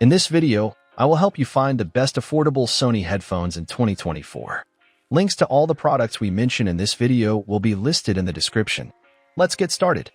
In this video, I will help you find the best affordable Sony headphones in 2024. Links to all the products we mention in this video will be listed in the description. Let's get started.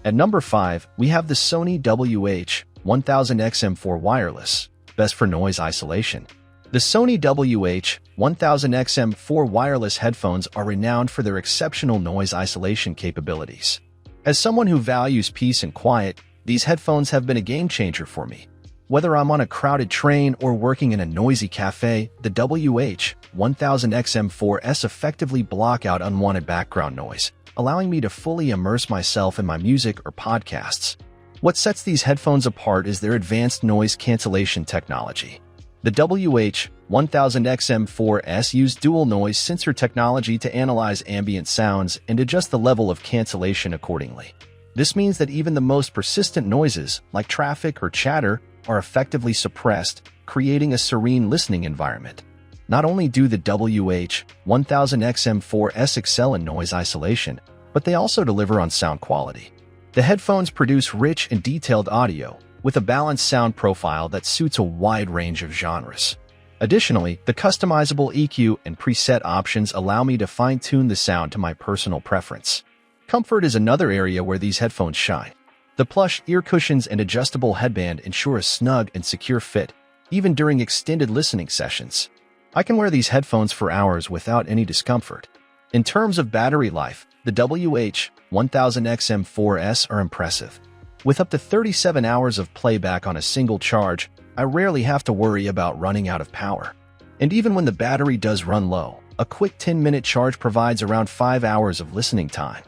At number 5, we have the Sony WH-1000XM4 Wireless, best for noise isolation. The Sony WH-1000XM4 wireless headphones are renowned for their exceptional noise isolation capabilities. As someone who values peace and quiet, these headphones have been a game changer for me. Whether I'm on a crowded train or working in a noisy cafe, the WH-1000XM4s effectively block out unwanted background noise, allowing me to fully immerse myself in my music or podcasts. What sets these headphones apart is their advanced noise cancellation technology. The WH-1000XM4s use dual noise sensor technology to analyze ambient sounds and adjust the level of cancellation accordingly. This means that even the most persistent noises, like traffic or chatter, are effectively suppressed, creating a serene listening environment. Not only do the WH-1000XM4s excel in noise isolation, but they also deliver on sound quality. The headphones produce rich and detailed audio, with a balanced sound profile that suits a wide range of genres. Additionally, the customizable EQ and preset options allow me to fine-tune the sound to my personal preference. Comfort is another area where these headphones shine. The plush ear cushions and adjustable headband ensure a snug and secure fit, even during extended listening sessions. I can wear these headphones for hours without any discomfort. In terms of battery life, the WH-1000XM4s are impressive. With up to 37 hours of playback on a single charge, I rarely have to worry about running out of power. And even when the battery does run low, a quick 10-minute charge provides around 5 hours of listening time.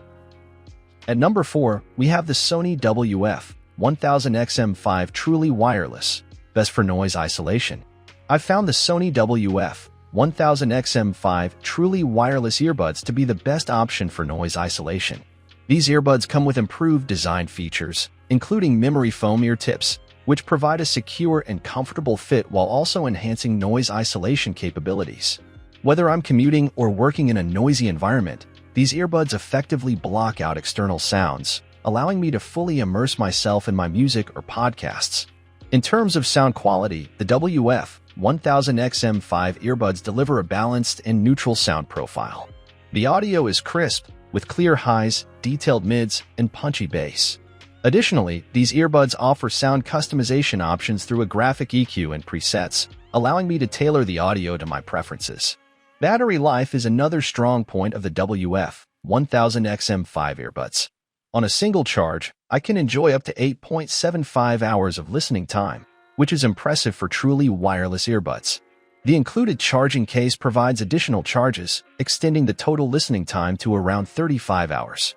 At number 4, we have the Sony WF-1000XM5 Truly Wireless, best for noise isolation. I've found the Sony WF-1000XM5 Truly Wireless earbuds to be the best option for noise isolation. These earbuds come with improved design features, including memory foam ear tips, which provide a secure and comfortable fit while also enhancing noise isolation capabilities. Whether I'm commuting or working in a noisy environment, these earbuds effectively block out external sounds, allowing me to fully immerse myself in my music or podcasts. In terms of sound quality, the WF-1000XM5 earbuds deliver a balanced and neutral sound profile. The audio is crisp, with clear highs, detailed mids, and punchy bass. Additionally, these earbuds offer sound customization options through a graphic EQ and presets, allowing me to tailor the audio to my preferences. Battery life is another strong point of the WF-1000XM5 earbuds. On a single charge, I can enjoy up to 8.75 hours of listening time, which is impressive for truly wireless earbuds. The included charging case provides additional charges, extending the total listening time to around 35 hours.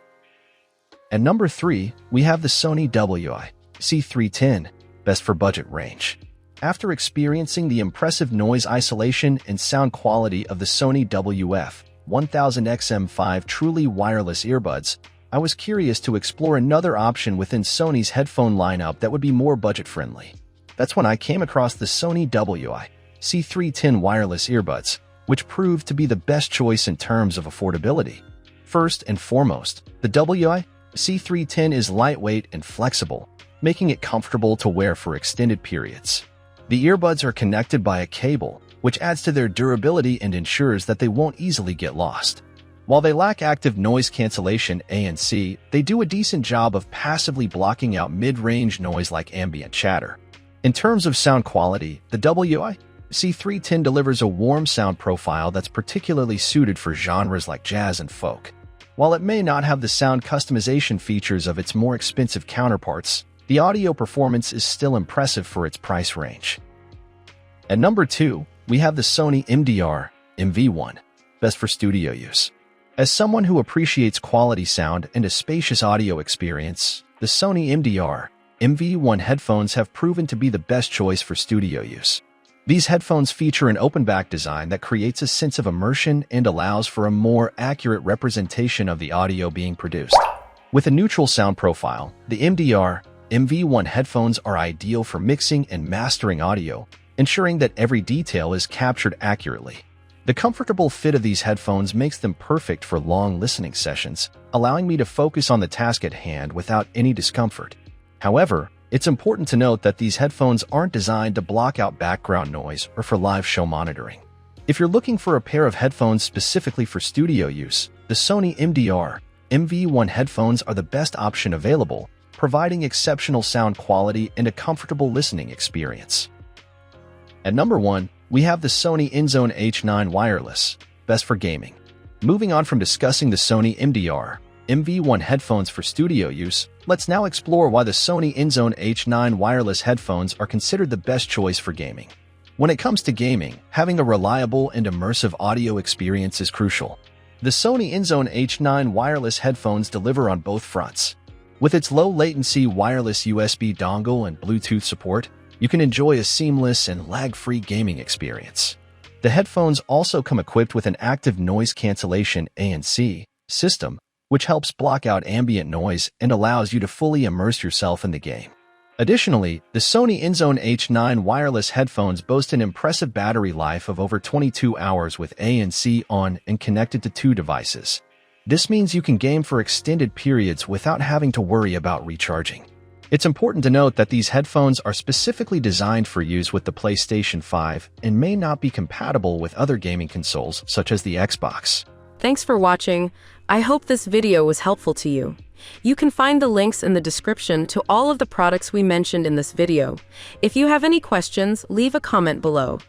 At number 3, we have the Sony WI-C310, best for budget range. After experiencing the impressive noise isolation and sound quality of the Sony WF-1000XM5 Truly Wireless earbuds, I was curious to explore another option within Sony's headphone lineup that would be more budget-friendly. That's when I came across the Sony WI-C310 wireless earbuds, which proved to be the best choice in terms of affordability. First and foremost, the WI-C310 is lightweight and flexible, making it comfortable to wear for extended periods. The earbuds are connected by a cable, which adds to their durability and ensures that they won't easily get lost. While they lack active noise cancellation ANC, they do a decent job of passively blocking out mid-range noise like ambient chatter. In terms of sound quality, the WI-C310 delivers a warm sound profile that's particularly suited for genres like jazz and folk. While it may not have the sound customization features of its more expensive counterparts, the audio performance is still impressive for its price range. At number 2, we have the Sony MDR-MV1, best for studio use. As someone who appreciates quality sound and a spacious audio experience, the Sony MDR-MV1 headphones have proven to be the best choice for studio use. These headphones feature an open-back design that creates a sense of immersion and allows for a more accurate representation of the audio being produced. With a neutral sound profile, the MDR-MV1 headphones are ideal for mixing and mastering audio, ensuring that every detail is captured accurately. The comfortable fit of these headphones makes them perfect for long listening sessions, allowing me to focus on the task at hand without any discomfort. However, It's important to note that these headphones aren't designed to block out background noise or for live show monitoring. If you're looking for a pair of headphones specifically for studio use, the Sony MDR MV1 headphones are the best option available, providing exceptional sound quality and a comfortable listening experience. At number 1, we have the Sony InZone H9 Wireless, best for gaming. Moving on from discussing the Sony MDR MV1 headphones for studio use, let's now explore why the Sony InZone H9 wireless headphones are considered the best choice for gaming. When it comes to gaming, having a reliable and immersive audio experience is crucial. The Sony InZone H9 wireless headphones deliver on both fronts. With its low-latency wireless USB dongle and Bluetooth support, you can enjoy a seamless and lag-free gaming experience. The headphones also come equipped with an active noise cancellation ANC system, which helps block out ambient noise and allows you to fully immerse yourself in the game. Additionally, the Sony InZone H9 wireless headphones boast an impressive battery life of over 22 hours with ANC on and connected to 2 devices. This means you can game for extended periods without having to worry about recharging. It's important to note that these headphones are specifically designed for use with the PlayStation 5 and may not be compatible with other gaming consoles such as the Xbox. Thanks for watching. I hope this video was helpful to you. You can find the links in the description to all of the products we mentioned in this video. If you have any questions, leave a comment below.